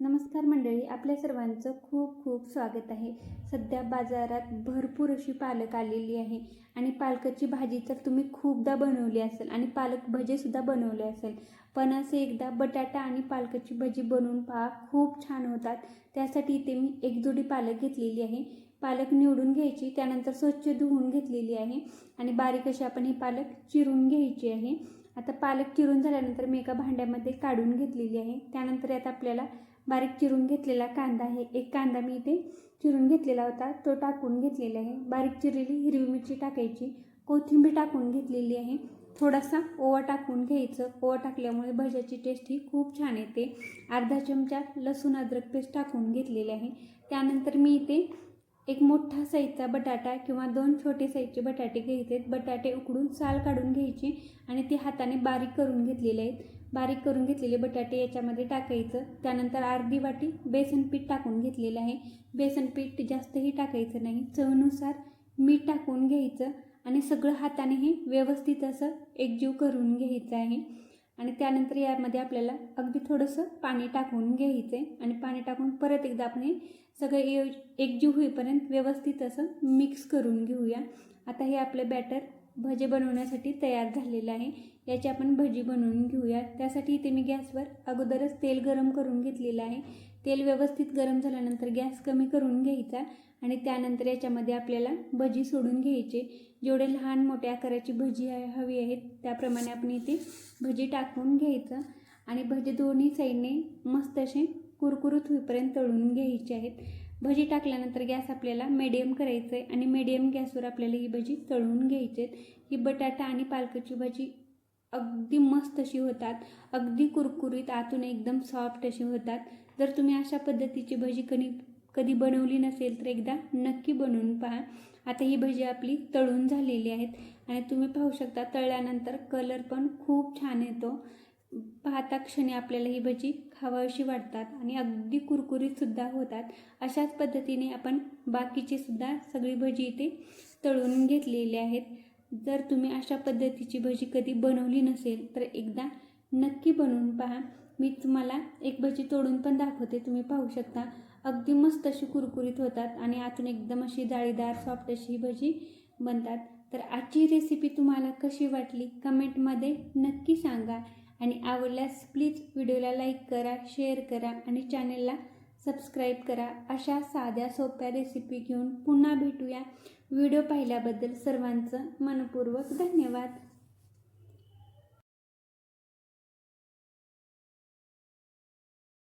नमस्कार मंडळी, आपल्या सर्वांचं खूप खूप स्वागत आहे। सध्या बाजारात भरपूर अशी पालक आलेली आहे आणि पालकाची भाजी तर तुम्ही खूपदा बनवली असेल आणि पालक भजीसुद्धा बनवले असेल, पण असे एकदा बटाटा आणि पालकाची भजी बनवून पहा, खूप छान होतात। त्यासाठी इथे मी एक जोडी पालक घेतलेली आहे। पालक निवडून घ्यायची, त्यानंतर स्वच्छ धुवून घेतलेली आहे आणि बारीक अशी आपण ही पालक चिरून घ्यायची आहे। आता पालक चिरून झाल्यानंतर मी एका भांड्यामध्ये काढून घेतलेली आहे। त्यानंतर यात आपल्याला बारीक चिरून घेतलेला कांदा आहे, एक कांदा मी इथे चिरून घेतलेला होता तो टाकून घेतलेला आहे। बारीक चिरलेली हिरवी मिरची टाकायची, कोथिंबीर टाकून घेतलेली आहे, थोडासा ओवा टाकून घ्यायचं। ओवा टाकल्यामुळे भज्याची टेस्ट ही खूप छान येते। अर्धा चमचा लसूण अद्रक पेस्ट टाकून घेतलेले आहे। त्यानंतर मी इथे एक मोठा साईजचा बटाटा किंवा 2 छोटे साईजचे बटाटे घ्यायचे। बटाटे उकडून साल काढून घ्यायची आणि ते हाताने बारीक करून घेतलेले आहेत। बारीक करून घेतलेले बटाटे याच्यामध्ये टाकायचं। त्यानंतर अर्धी वाटी बेसन पीठ टाकून घेतलेलं आहे। बेसन पीठ जास्तही टाकायचं नाही, चवीनुसार मीठ टाकून घ्यायचं आणि सगळं हाताने हे व्यवस्थित असं एकजीव करून घ्यायचं आहे। आणि त्यानंतर यामध्ये आपल्याला अगदी थोडंसं पाणी टाकून घ्यायचं आहे आणि पाणी टाकून परत एकदा आपण हे सगळे एकजीव होईपर्यंत व्यवस्थित असं मिक्स करून घेऊया। आता हे आपलं बॅटर भजे बनवण्यासाठी तयार झालेलं आहे। याची आपण भजी बनवून घेऊया। त्यासाठी इथे मी गॅसवर अगोदरच तेल गरम करून घेतलेलं आहे। तेल व्यवस्थित गरम झाल्यानंतर गॅस कमी करून घ्यायचा आणि त्यानंतर याच्यामध्ये आपल्याला भजी सोडून घ्यायचे। जेवढे लहान मोठ्या आकाराची भजी हवी आहेत त्याप्रमाणे आपण इथे भजी टाकून घ्यायचं आणि भजी दोन्ही साईडने मस्त असे कुरकुरीत होईपर्यंत तळून घ्यायचे आहेत। भजी टाकल्यानंतर गॅस आपल्याला मीडियम करायचं आहे आणि मीडियम गॅसवर आपल्याला ही भजी तळून घ्यायची आहेत। ही बटाटा आणि पालकाची भजी अगदी मस्त अशी होतात, अगदी कुरकुरीत, आतून एकदम सॉफ्ट अशी होतात। जर तुम्ही अशा पद्धतीची भजी कधी बनवली नसेल तर एकदा नक्की बनवून पहा। आता ही भजी आपली तळून झालेली आहेत आणि तुम्ही पाहू शकता तळल्यानंतर कलर पण खूप छान येतो। पाहता क्षणी आपल्याला ही भजी खावीशी वाटतात आणि अगदी कुरकुरीतसुद्धा होतात। अशाच पद्धतीने आपण बाकीची सुद्धा सगळी भजी इथे तळून घेतलेली आहेत। जर तुम्ही अशा पद्धतीची भजी कधी बनवली नसेल तर एकदा नक्की बनवून पहा। मी तुम्हाला एक भजी तोडून पण दाखवते, तुम्ही पाहू शकता अगदी मस्त अशी कुरकुरीत होतात आणि आतून एकदम अशी जाळीदार सॉफ्ट अशी भजी बनतात। तर आजची रेसिपी तुम्हाला कशी वाटली कमेंटमध्ये नक्की सांगा आणि आवडल्यास प्लीज व्हिडिओला लाईक करा, शेअर करा आणि चॅनलला सबस्क्राईब करा। अशा साध्या सोप्या रेसिपी घेऊन पुन्हा भेटूया। व्हिडिओ पाहिल्याबद्दल सर्वांचं मनपूर्वक धन्यवाद।